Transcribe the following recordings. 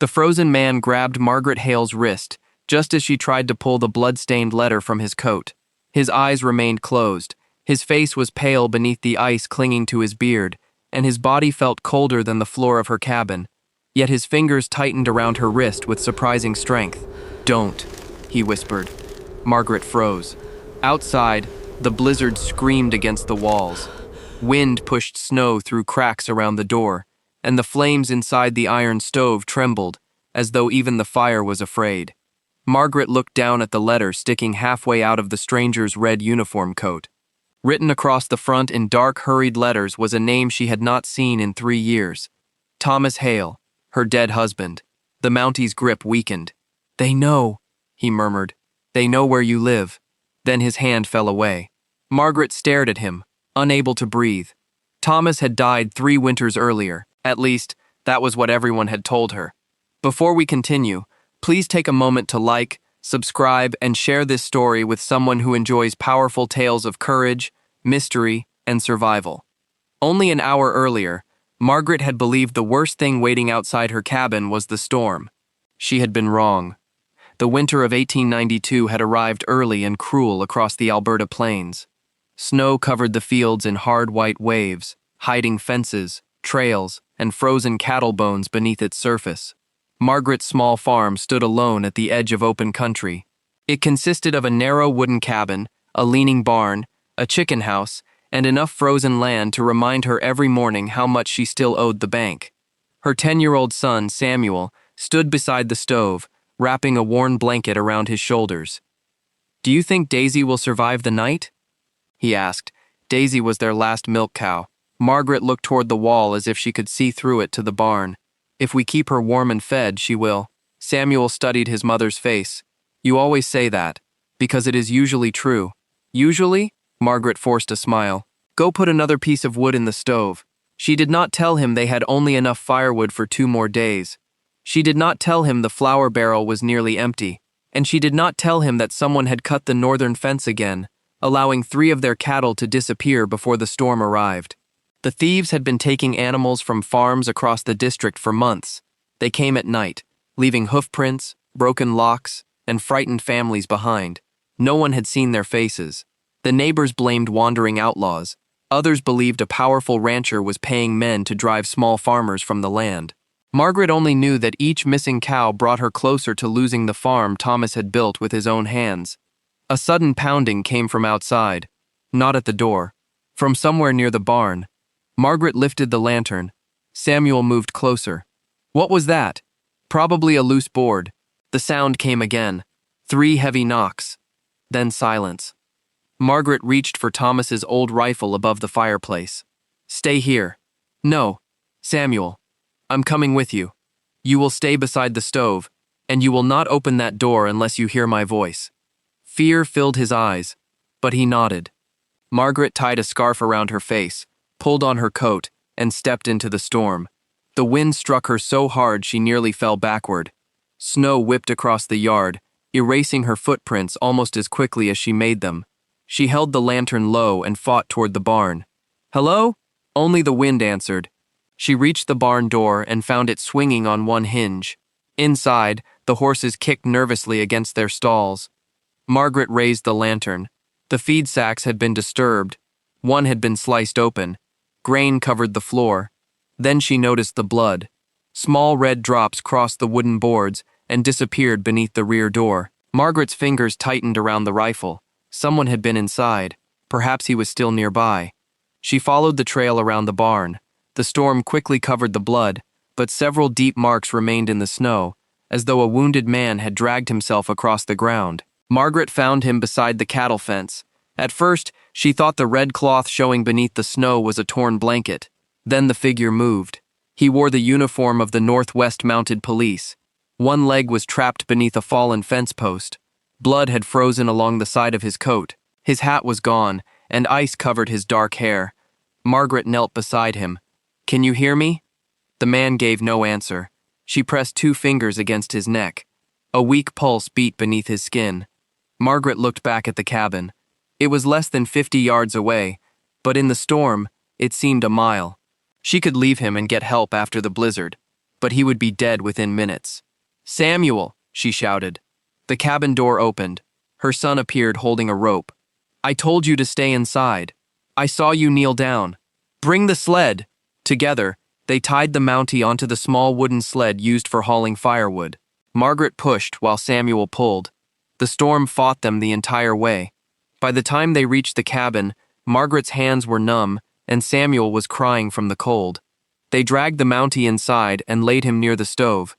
The frozen man grabbed Margaret Hale's wrist, just as she tried to pull the blood-stained letter from his coat. His eyes remained closed, his face was pale beneath the ice clinging to his beard, and his body felt colder than the floor of her cabin. Yet his fingers tightened around her wrist with surprising strength. "Don't," he whispered. Margaret froze. Outside, the blizzard screamed against the walls. Wind pushed snow through cracks around the door, and the flames inside the iron stove trembled, as though even the fire was afraid. Margaret looked down at the letter sticking halfway out of the stranger's red uniform coat. Written across the front in dark, hurried letters was a name she had not seen in 3 years. Thomas Hale, her dead husband. The Mountie's grip weakened. "They know," he murmured. "They know where you live." Then his hand fell away. Margaret stared at him, unable to breathe. Thomas had died 3 winters earlier. At least, that was what everyone had told her. Before we continue, please take a moment to like, subscribe, and share this story with someone who enjoys powerful tales of courage, mystery, and survival. Only an hour earlier, Margaret had believed the worst thing waiting outside her cabin was the storm. She had been wrong. The winter of 1892 had arrived early and cruel across the Alberta plains. Snow covered the fields in hard white waves, hiding fences, trails, and frozen cattle bones beneath its surface. Margaret's small farm stood alone at the edge of open country. It consisted of a narrow wooden cabin, a leaning barn, a chicken house, and enough frozen land to remind her every morning how much she still owed the bank. Her 10-year-old son, Samuel, stood beside the stove, wrapping a worn blanket around his shoulders. "Do you think Daisy will survive the night?" he asked. Daisy was their last milk cow. Margaret looked toward the wall as if she could see through it to the barn. "If we keep her warm and fed, she will." Samuel studied his mother's face. "You always say that, because it is usually true." "Usually?" Margaret forced a smile. "Go put another piece of wood in the stove." She did not tell him they had only enough firewood for 2 more days. She did not tell him the flour barrel was nearly empty, and she did not tell him that someone had cut the northern fence again, allowing 3 of their cattle to disappear before the storm arrived. The thieves had been taking animals from farms across the district for months. They came at night, leaving hoofprints, broken locks, and frightened families behind. No one had seen their faces. The neighbors blamed wandering outlaws. Others believed a powerful rancher was paying men to drive small farmers from the land. Margaret only knew that each missing cow brought her closer to losing the farm Thomas had built with his own hands. A sudden pounding came from outside, not at the door, from somewhere near the barn. Margaret lifted the lantern. Samuel moved closer. What was that? Probably a loose board. The sound came again. 3 heavy knocks. Then silence. Margaret reached for Thomas's old rifle above the fireplace. "Stay here." "No, Samuel. I'm coming with you. You will stay beside the stove, and you will not open that door unless you hear my voice." Fear filled his eyes, but he nodded. Margaret tied a scarf around her face, pulled on her coat, and stepped into the storm. The wind struck her so hard she nearly fell backward. Snow whipped across the yard, erasing her footprints almost as quickly as she made them. She held the lantern low and fought toward the barn. "Hello?" Only the wind answered. She reached the barn door and found it swinging on one hinge. Inside, the horses kicked nervously against their stalls. Margaret raised the lantern. The feed sacks had been disturbed. One had been sliced open. Grain covered the floor. Then she noticed the blood. Small red drops crossed the wooden boards and disappeared beneath the rear door. Margaret's fingers tightened around the rifle. Someone had been inside. Perhaps he was still nearby. She followed the trail around the barn. The storm quickly covered the blood, but several deep marks remained in the snow, as though a wounded man had dragged himself across the ground. Margaret found him beside the cattle fence. At first, she thought the red cloth showing beneath the snow was a torn blanket. Then the figure moved. He wore the uniform of the Northwest Mounted Police. One leg was trapped beneath a fallen fence post. Blood had frozen along the side of his coat. His hat was gone, and ice covered his dark hair. Margaret knelt beside him. "Can you hear me?" The man gave no answer. She pressed 2 fingers against his neck. A weak pulse beat beneath his skin. Margaret looked back at the cabin. It was less than 50 yards away, but in the storm, it seemed a mile. She could leave him and get help after the blizzard. but he would be dead within minutes. "Samuel!" she shouted. The cabin door opened. Her son appeared holding a rope. "I told you to stay inside. I saw you kneel down. Bring the sled!" Together, they tied the Mountie onto the small wooden sled used for hauling firewood. Margaret pushed while Samuel pulled. The storm fought them the entire way. By the time they reached the cabin, Margaret's hands were numb and Samuel was crying from the cold. They dragged the Mountie inside and laid him near the stove.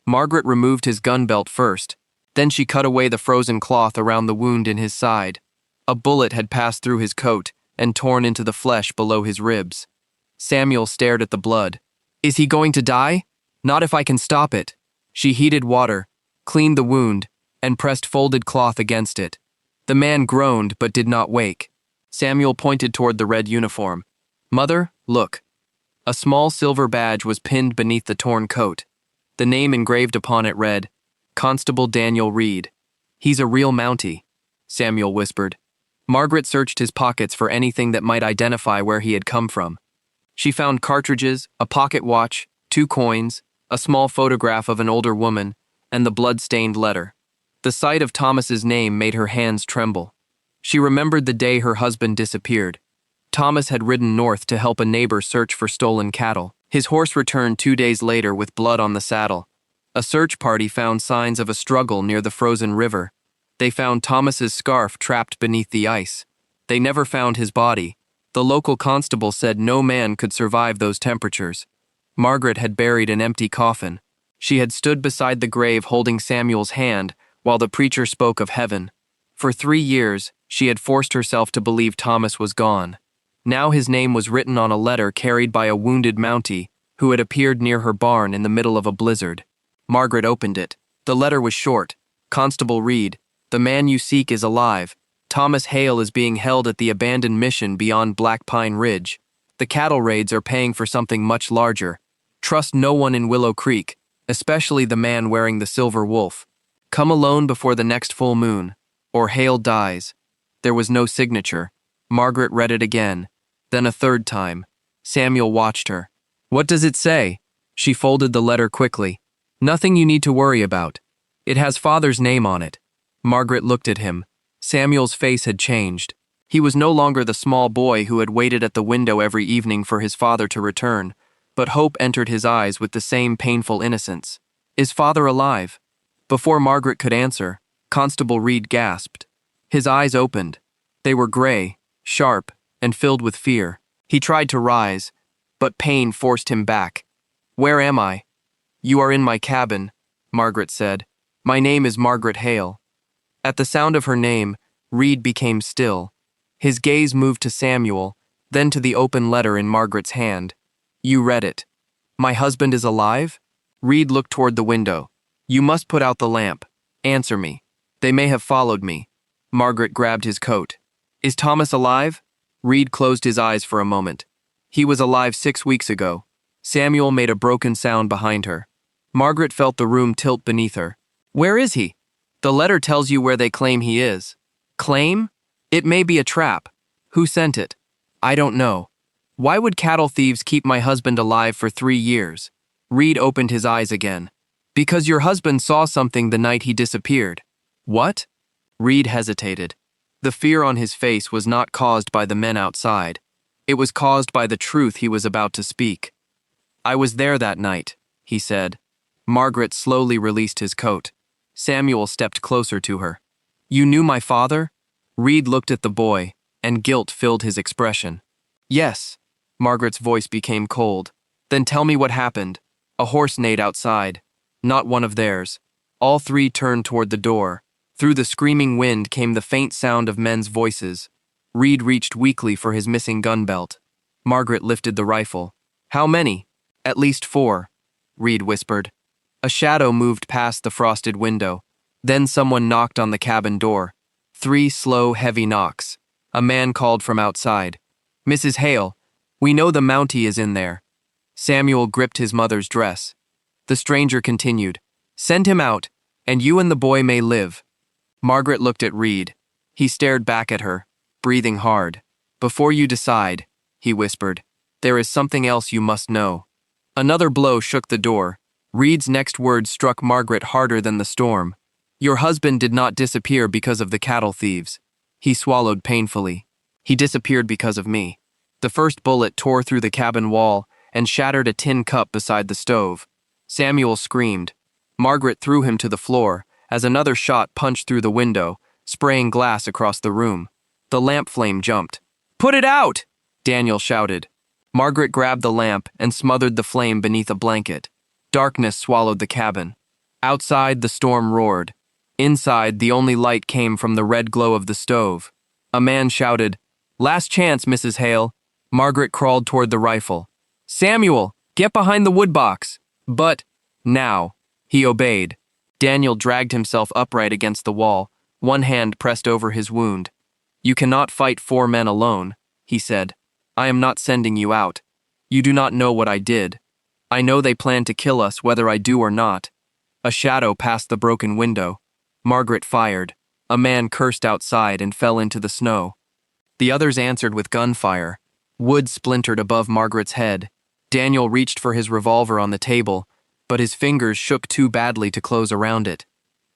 Margaret removed his gun belt first. Then she cut away the frozen cloth around the wound in his side. A bullet had passed through his coat and torn into the flesh below his ribs. Samuel stared at the blood. "Is he going to die? Not if I can stop it." She heated water, cleaned the wound, and pressed folded cloth against it. The man groaned but did not wake. Samuel pointed toward the red uniform. "Mother, look." A small silver badge was pinned beneath the torn coat. The name engraved upon it read, "Constable Daniel Reed." "He's a real Mountie," Samuel whispered. Margaret searched his pockets for anything that might identify where he had come from. She found cartridges, a pocket watch, 2 coins, a small photograph of an older woman, and the blood-stained letter. The sight of Thomas's name made her hands tremble. She remembered the day her husband disappeared. Thomas had ridden north to help a neighbor search for stolen cattle. His horse returned 2 days later with blood on the saddle. A search party found signs of a struggle near the frozen river. They found Thomas's scarf trapped beneath the ice. They never found his body. The local constable said no man could survive those temperatures. Margaret had buried an empty coffin. She had stood beside the grave holding Samuel's hand while the preacher spoke of heaven. For 3 years, she had forced herself to believe Thomas was gone. Now his name was written on a letter carried by a wounded Mountie who had appeared near her barn in the middle of a blizzard. Margaret opened it. The letter was short. "Constable Reed, the man you seek is alive. Thomas Hale is being held at the abandoned mission beyond Black Pine Ridge. The cattle raids are paying for something much larger. Trust no one in Willow Creek, especially the man wearing the silver wolf. Come alone before the next full moon, or Hale dies." There was no signature. Margaret read it again, then a third time. Samuel watched her. "What does it say?" She folded the letter quickly. "Nothing you need to worry about. It has Father's name on it." Margaret looked at him. Samuel's face had changed. He was no longer the small boy who had waited at the window every evening for his father to return, but hope entered his eyes with the same painful innocence. "Is Father alive?" Before Margaret could answer, Constable Reed gasped. His eyes opened. They were gray, sharp, and filled with fear. He tried to rise, but pain forced him back. "Where am I?" "You are in my cabin," Margaret said. "My name is Margaret Hale." At the sound of her name, Reed became still. His gaze moved to Samuel, then to the open letter in Margaret's hand. "You read it. My husband is alive?" Reed looked toward the window. "You must put out the lamp. Answer me. They may have followed me." Margaret grabbed his coat. "Is Thomas alive?" Reed closed his eyes for a moment. "He was alive 6 weeks ago." Samuel made a broken sound behind her. Margaret felt the room tilt beneath her. "Where is he?" "The letter tells you where they claim he is." "Claim? It may be a trap. Who sent it?" "I don't know." "Why would cattle thieves keep my husband alive for 3 years?" Reed opened his eyes again. "Because your husband saw something the night he disappeared." "What?" Reed hesitated. The fear on his face was not caused by the men outside. It was caused by the truth he was about to speak. "I was there that night," he said. Margaret slowly released his coat. Samuel stepped closer to her. "You knew my father?" Reed looked at the boy, and guilt filled his expression. "Yes." Margaret's voice became cold. "Then tell me what happened." A horse neighed outside. Not one of theirs. All 3 turned toward the door. Through the screaming wind came the faint sound of men's voices. Reed reached weakly for his missing gun belt. Margaret lifted the rifle. "How many?" "At least 4, Reed whispered. A shadow moved past the frosted window. Then someone knocked on the cabin door. 3 slow, heavy knocks. A man called from outside. "Mrs. Hale, we know the Mountie is in there." Samuel gripped his mother's dress. The stranger continued, "Send him out, and you and the boy may live." Margaret looked at Reed. He stared back at her, breathing hard. "Before you decide," he whispered, "there is something else you must know." Another blow shook the door. Reed's next words struck Margaret harder than the storm. Your husband did not disappear because of the cattle thieves. He swallowed painfully. He disappeared because of me. The first bullet tore through the cabin wall and shattered a tin cup beside the stove. Samuel screamed. Margaret threw him to the floor as another shot punched through the window, spraying glass across the room. The lamp flame jumped. "Put it out!" Daniel shouted. Margaret grabbed the lamp and smothered the flame beneath a blanket. Darkness swallowed the cabin. Outside, the storm roared. Inside, the only light came from the red glow of the stove. A man shouted, "Last chance, Mrs. Hale." Margaret crawled toward the rifle. "Samuel, get behind the woodbox." "But, now." He obeyed. Daniel dragged himself upright against the wall, one hand pressed over his wound. "You cannot fight 4 men alone," he said. "I am not sending you out. You do not know what I did. I know they plan to kill us whether I do or not." A shadow passed the broken window. Margaret fired. A man cursed outside and fell into the snow. The others answered with gunfire. Wood splintered above Margaret's head. Daniel reached for his revolver on the table, but his fingers shook too badly to close around it.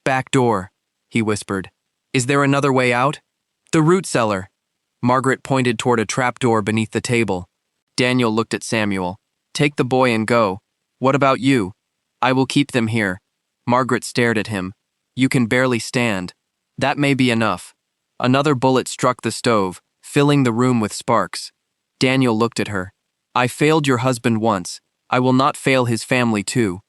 "Back door," he whispered. "Is there another way out?" "The root cellar." Margaret pointed toward a trapdoor beneath the table. Daniel looked at Samuel. "Take the boy and go. What about you?" "I will keep them here." Margaret stared at him. "You can barely stand." "That may be enough." Another bullet struck the stove, filling the room with sparks. Daniel looked at her. "I failed your husband once. I will not fail his family too."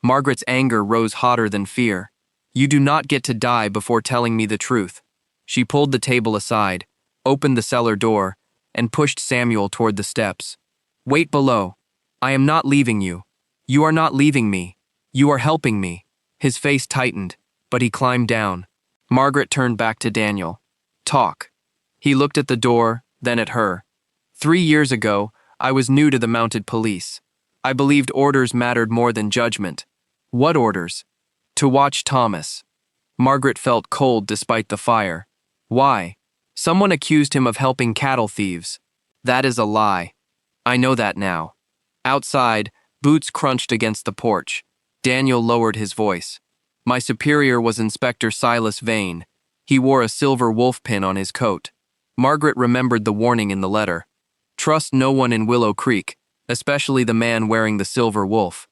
Margaret's anger rose hotter than fear. "You do not get to die before telling me the truth." She pulled the table aside, opened the cellar door, and pushed Samuel toward the steps. "Wait below. I am not leaving you. You are not leaving me. You are helping me." His face tightened, but he climbed down. Margaret turned back to Daniel. "Talk." He looked at the door, then at her. 3 years ago, I was new to the mounted police. I believed orders mattered more than judgment. "What orders?" "To watch Thomas." Margaret felt cold despite the fire. "Why?" "Someone accused him of helping cattle thieves." "That is a lie." "I know that now." Outside, boots crunched against the porch. Daniel lowered his voice. "My superior was Inspector Silas Vane. He wore a silver wolf pin on his coat." Margaret remembered the warning in the letter. "Trust no one in Willow Creek, especially the man wearing the silver wolf."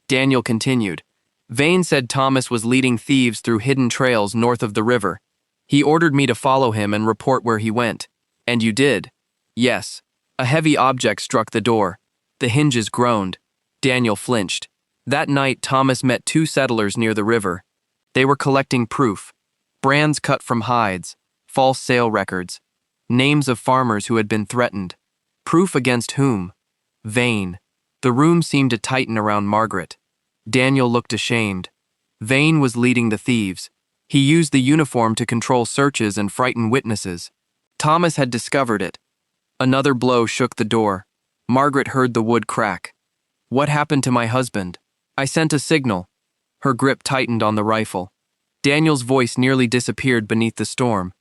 Daniel continued. "Vane said Thomas was leading thieves through hidden trails north of the river. He ordered me to follow him and report where he went." "And you did?" "Yes." A heavy object struck the door. The hinges groaned. Daniel flinched. That night, Thomas met 2 settlers near the river. They were collecting proof. Brands cut from hides, false sale records, names of farmers who had been threatened. Proof against whom? Vane. The room seemed to tighten around Margaret. Daniel looked ashamed. Vane was leading the thieves. He used the uniform to control searches and frighten witnesses. Thomas had discovered it. Another blow shook the door. Margaret heard the wood crack. "What happened to my husband?" "I sent a signal." Her grip tightened on the rifle. Daniel's voice nearly disappeared beneath the storm.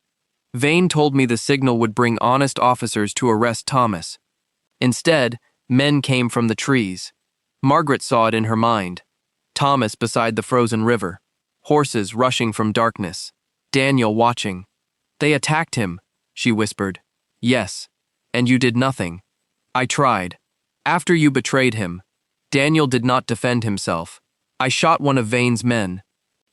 "Vane told me the signal would bring honest officers to arrest Thomas. Instead, men came from the trees." Margaret saw it in her mind. Thomas beside the frozen river. Horses rushing from darkness. Daniel watching. "They attacked him," she whispered. "Yes. And you did nothing." "I tried. After you betrayed him." Daniel did not defend himself. "I shot one of Vane's men.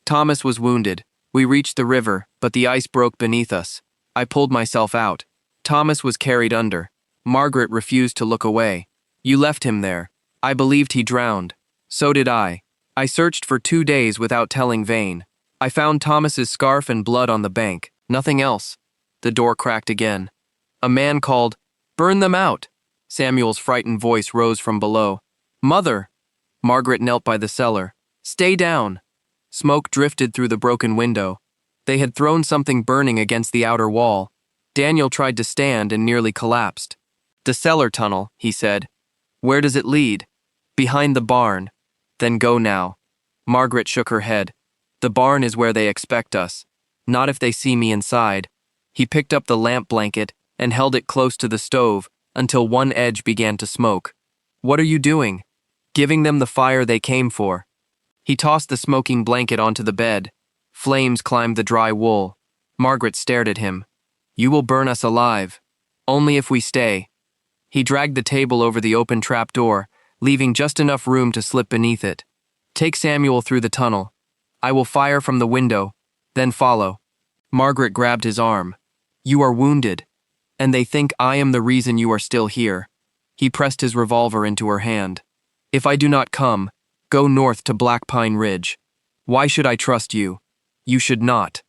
Thomas was wounded. We reached the river, but the ice broke beneath us. I pulled myself out. Thomas was carried under. Margaret refused to look away. You left him there. I believed he drowned. So did I. I searched for 2 days without telling Vane. I found Thomas's scarf and blood on the bank. Nothing else." The door cracked again. A man called, "Burn them out." Samuel's frightened voice rose from below. "Mother!" Margaret knelt by the cellar. "Stay down." Smoke drifted through the broken window. They had thrown something burning against the outer wall. Daniel tried to stand and nearly collapsed. "The cellar tunnel," he said. "Where does it lead?" "Behind the barn." "Then go now." Margaret shook her head. "The barn is where they expect us. Not if they see me inside." He picked up the lamp blanket and held it close to the stove until one edge began to smoke. "What are you doing?" "Giving them the fire they came for." He tossed the smoking blanket onto the bed. Flames climbed the dry wool. Margaret stared at him. "You will burn us alive. Only if we stay." He dragged the table over the open trap door, leaving just enough room to slip beneath it. "Take Samuel through the tunnel. I will fire from the window, then follow." Margaret grabbed his arm. "You are wounded, and they think I am the reason you are still here." He pressed his revolver into her hand. "If I do not come, go north to Black Pine Ridge. Why should I trust you? You should not."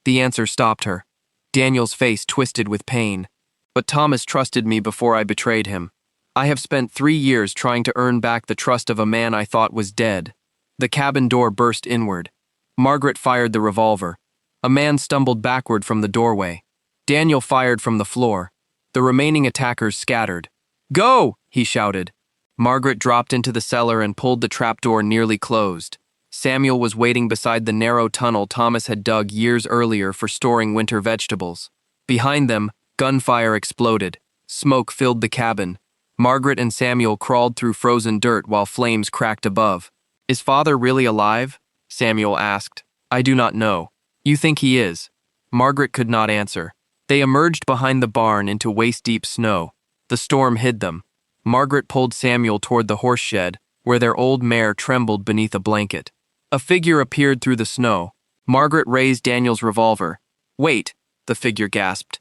The answer stopped her. Daniel's face twisted with pain. "But Thomas trusted me before I betrayed him. I have spent 3 years trying to earn back the trust of a man I thought was dead." The cabin door burst inward. Margaret fired the revolver. A man stumbled backward from the doorway. Daniel fired from the floor. The remaining attackers scattered. "Go!" he shouted. Margaret dropped into the cellar and pulled the trapdoor nearly closed. Samuel was waiting beside the narrow tunnel Thomas had dug years earlier for storing winter vegetables. Behind them, gunfire exploded. Smoke filled the cabin. Margaret and Samuel crawled through frozen dirt while flames cracked above. "Is father really alive?" Samuel asked. "I do not know." "You think he is?" Margaret could not answer. They emerged behind the barn into waist-deep snow. The storm hid them. Margaret pulled Samuel toward the horse shed, where their old mare trembled beneath a blanket. A figure appeared through the snow. Margaret raised Daniel's revolver. "Wait," the figure gasped.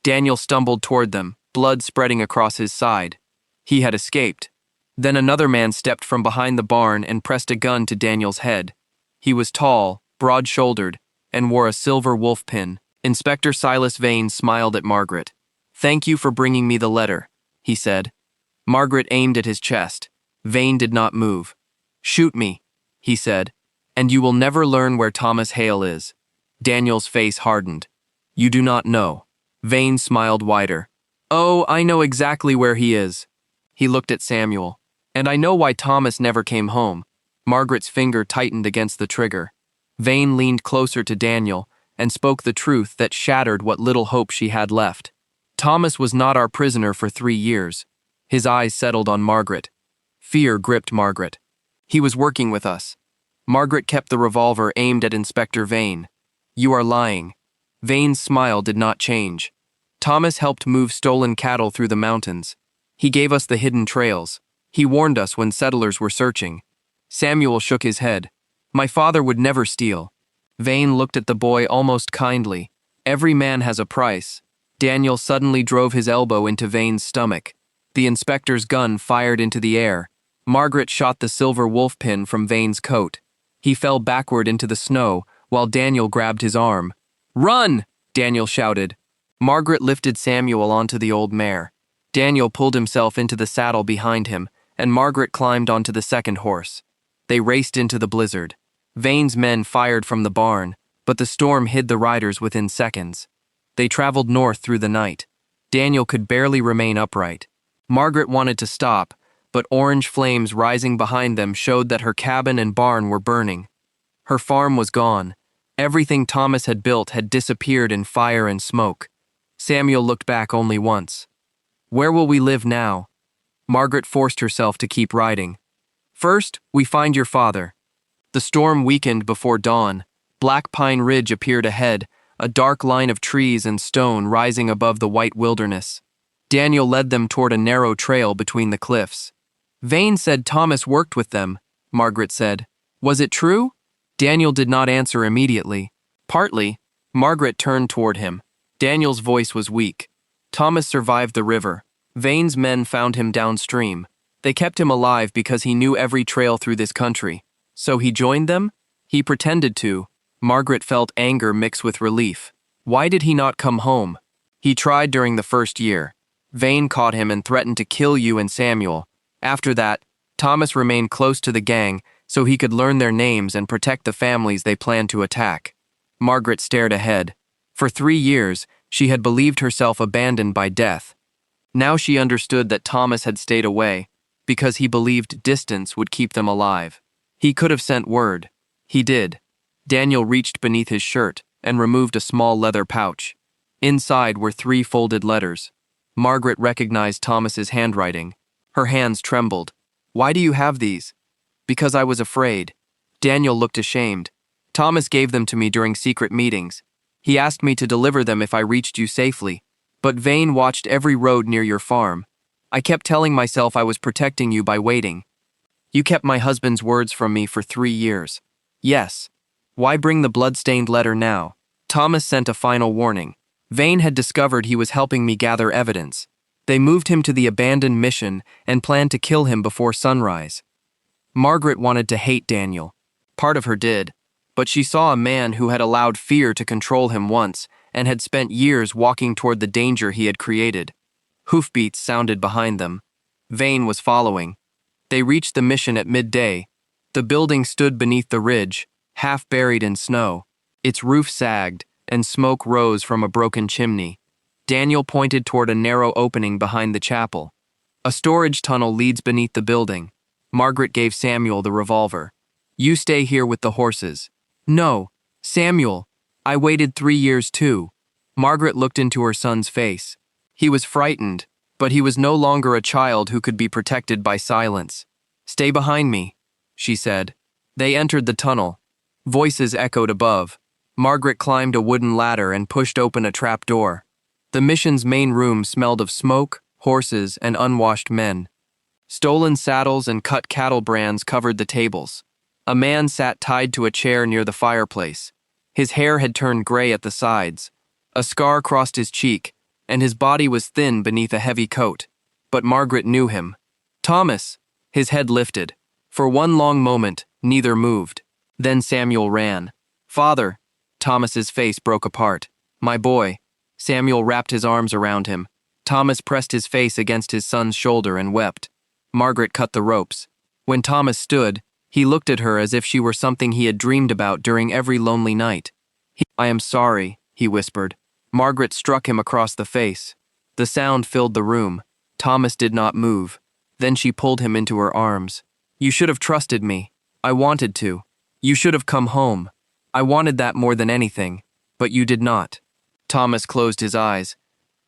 Daniel stumbled toward them, blood spreading across his side. He had escaped. Then another man stepped from behind the barn and pressed a gun to Daniel's head. He was tall, broad-shouldered, and wore a silver wolf pin. Inspector Silas Vane smiled at Margaret. "Thank you for bringing me the letter," he said. Margaret aimed at his chest. Vane did not move. "Shoot me," he said, "and you will never learn where Thomas Hale is." Daniel's face hardened. "You do not know." Vane smiled wider. "Oh, I know exactly where he is." He looked at Samuel. "And I know why Thomas never came home." Margaret's finger tightened against the trigger. Vane leaned closer to Daniel and spoke the truth that shattered what little hope she had left. "Thomas was not our prisoner for 3 years." His eyes settled on Margaret. Fear gripped Margaret. "He was working with us." Margaret kept the revolver aimed at Inspector Vane. "You are lying." Vane's smile did not change. "Thomas helped move stolen cattle through the mountains. He gave us the hidden trails. He warned us when settlers were searching." Samuel shook his head. "My father would never steal." Vane looked at the boy almost kindly. "Every man has a price." Daniel suddenly drove his elbow into Vane's stomach. The inspector's gun fired into the air. Margaret shot the silver wolf pin from Vane's coat. He fell backward into the snow while Daniel grabbed his arm. "Run!" Daniel shouted. Margaret lifted Samuel onto the old mare. Daniel pulled himself into the saddle behind him, and Margaret climbed onto the second horse. They raced into the blizzard. Vane's men fired from the barn, but the storm hid the riders within seconds. They traveled north through the night. Daniel could barely remain upright. Margaret wanted to stop, but orange flames rising behind them showed that her cabin and barn were burning. Her farm was gone. Everything Thomas had built had disappeared in fire and smoke. Samuel looked back only once. "Where will we live now?" Margaret forced herself to keep riding. "First, we find your father." The storm weakened before dawn. Black Pine Ridge appeared ahead, a dark line of trees and stone rising above the white wilderness. Daniel led them toward a narrow trail between the cliffs. "Vane said Thomas worked with them," Margaret said. "Was it true?" Daniel did not answer immediately. "Partly." Margaret turned toward him. Daniel's voice was weak. "Thomas survived the river. Vane's men found him downstream. They kept him alive because he knew every trail through this country. So he joined them? He pretended to." Margaret felt anger mixed with relief. "Why did he not come home?" "He tried during the first year. Vane caught him and threatened to kill you and Samuel. After that, Thomas remained close to the gang so he could learn their names and protect the families they planned to attack." Margaret stared ahead. For 3 years, she had believed herself abandoned by death. Now she understood that Thomas had stayed away because he believed distance would keep them alive. He could have sent word. He did. Daniel reached beneath his shirt and removed a small leather pouch. Inside were 3 folded letters. Margaret recognized Thomas's handwriting. Her hands trembled. "Why do you have these?" "Because I was afraid." Daniel looked ashamed. Thomas gave them to me during secret meetings. He asked me to deliver them if I reached you safely. But Vane watched every road near your farm. I kept telling myself I was protecting you by waiting. You kept my husband's words from me for 3 years. Yes. Why bring the blood-stained letter now? Thomas sent a final warning. Vane had discovered he was helping me gather evidence. They moved him to the abandoned mission and planned to kill him before sunrise. Margaret wanted to hate Daniel. Part of her did. But she saw a man who had allowed fear to control him once and had spent years walking toward the danger he had created. Hoofbeats sounded behind them. Vane was following. They reached the mission at midday. The building stood beneath the ridge, half buried in snow. Its roof sagged, and smoke rose from a broken chimney. Daniel pointed toward a narrow opening behind the chapel. A storage tunnel leads beneath the building. Margaret gave Samuel the revolver. You stay here with the horses. No, Samuel. I waited 3 years too. Margaret looked into her son's face. He was frightened, but he was no longer a child who could be protected by silence. Stay behind me, she said. They entered the tunnel. Voices echoed above. Margaret climbed a wooden ladder and pushed open a trap door. The mission's main room smelled of smoke, horses, and unwashed men. Stolen saddles and cut cattle brands covered the tables. A man sat tied to a chair near the fireplace. His hair had turned gray at the sides. A scar crossed his cheek, and his body was thin beneath a heavy coat. But Margaret knew him. Thomas! His head lifted. For one long moment, neither moved. Then Samuel ran. Father! Thomas's face broke apart. My boy. Samuel wrapped his arms around him. Thomas pressed his face against his son's shoulder and wept. Margaret cut the ropes. When Thomas stood, he looked at her as if she were something he had dreamed about during every lonely night. I am sorry, he whispered. Margaret struck him across the face. The sound filled the room. Thomas did not move. Then she pulled him into her arms. You should have trusted me. I wanted to. You should have come home. I wanted that more than anything, but you did not. Thomas closed his eyes.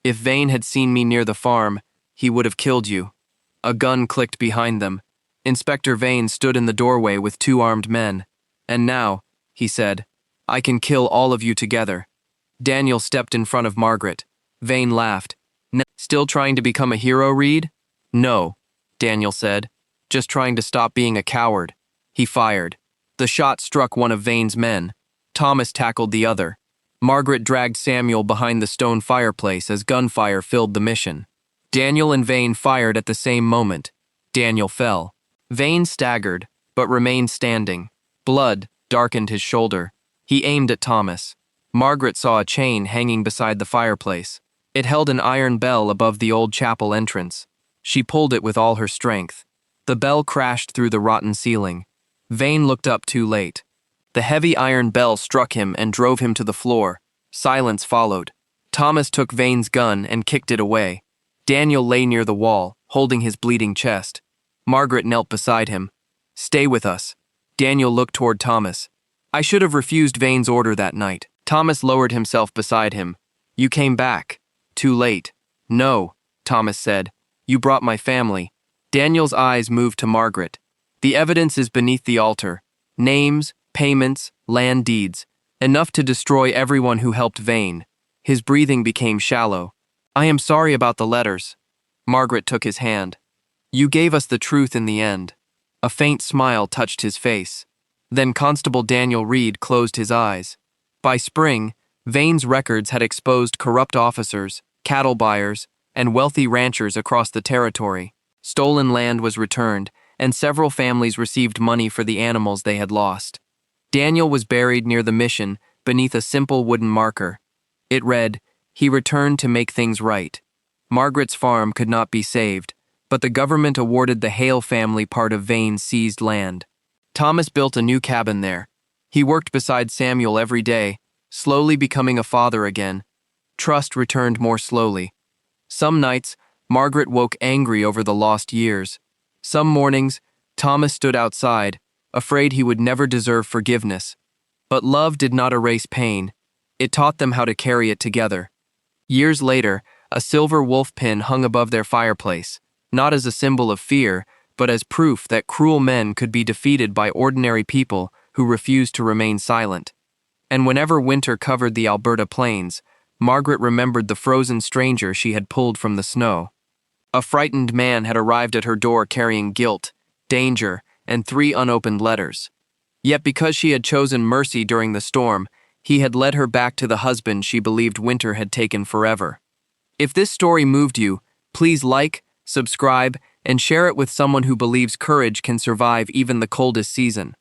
If Vane had seen me near the farm, he would have killed you. A gun clicked behind them. Inspector Vane stood in the doorway with 2 armed men. And now, he said, I can kill all of you together. Daniel stepped in front of Margaret. Vane laughed. Still trying to become a hero, Reed? No, Daniel said. Just trying to stop being a coward. He fired. The shot struck one of Vane's men. Thomas tackled the other. Margaret dragged Samuel behind the stone fireplace as gunfire filled the mission. Daniel and Vane fired at the same moment. Daniel fell. Vane staggered, but remained standing. Blood darkened his shoulder. He aimed at Thomas. Margaret saw a chain hanging beside the fireplace. It held an iron bell above the old chapel entrance. She pulled it with all her strength. The bell crashed through the rotten ceiling. Vane looked up too late. The heavy iron bell struck him and drove him to the floor. Silence followed. Thomas took Vane's gun and kicked it away. Daniel lay near the wall, holding his bleeding chest. Margaret knelt beside him. Stay with us. Daniel looked toward Thomas. I should have refused Vane's order that night. Thomas lowered himself beside him. You came back. Too late. No, Thomas said. You brought my family. Daniel's eyes moved to Margaret. The evidence is beneath the altar. Names, payments, land deeds. Enough to destroy everyone who helped Vane. His breathing became shallow. I am sorry about the letters. Margaret took his hand. You gave us the truth in the end. A faint smile touched his face. Then Constable Daniel Reed closed his eyes. By spring, Vane's records had exposed corrupt officers, cattle buyers, and wealthy ranchers across the territory. Stolen land was returned, and several families received money for the animals they had lost. Daniel was buried near the mission beneath a simple wooden marker. It read, He returned to make things right. Margaret's farm could not be saved, but the government awarded the Hale family part of Vane's seized land. Thomas built a new cabin there. He worked beside Samuel every day, slowly becoming a father again. Trust returned more slowly. Some nights, Margaret woke angry over the lost years. Some mornings, Thomas stood outside, afraid he would never deserve forgiveness. But love did not erase pain. It taught them how to carry it together. Years later, a silver wolf pin hung above their fireplace, not as a symbol of fear, but as proof that cruel men could be defeated by ordinary people who refused to remain silent. And whenever winter covered the Alberta plains, Margaret remembered the frozen stranger she had pulled from the snow. A frightened man had arrived at her door carrying guilt, danger, and 3 unopened letters. Yet because she had chosen mercy during the storm, he had led her back to the husband she believed winter had taken forever. If this story moved you, please like, subscribe, and share it with someone who believes courage can survive even the coldest season.